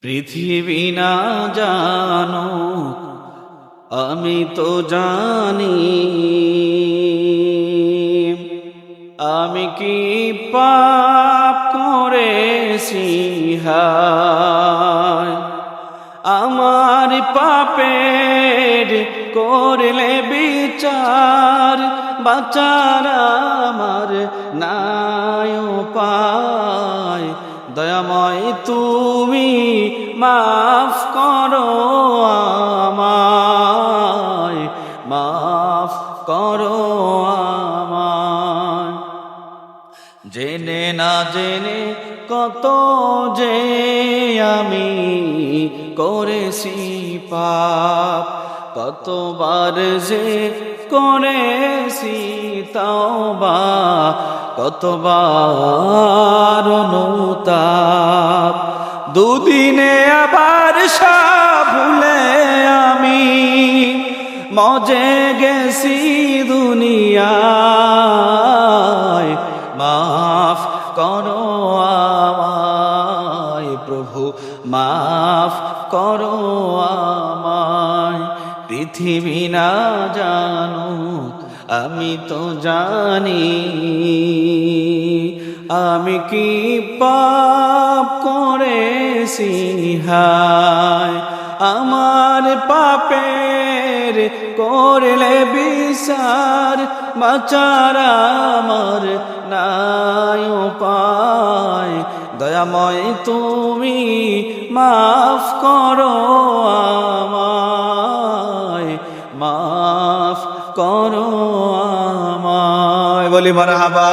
পৃথিবী না জানো আমি তো জানি, আমি কি পাপ করেছি হায়। আমার পাপের করলে বিচার, বাঁচার আমার নাই উপায়। দয়াময় তুমি মাফ করো আমায়, মাফ করো আমায়। জেনে না জেনে কত যে আমি করেছি পাপ, কতবার যে করেছি তওবা, কতবার অনুতাপ। দুদিনে আবার সব ভুলে আমি মজে গেছি দুনিয়ায়। মাফ করো আমায় প্রভু, মাফ করো আমায়। পৃথিবী না জানো আমি তো জানি, আমি কি পাপ করেছি হায়। আমার পাপের করলে বিচার, বাঁচার আমার নাই উপায়। দয়াময় তুমি মাফ করো আমায়, মাফ করো আমায়। বলি মারহাবা।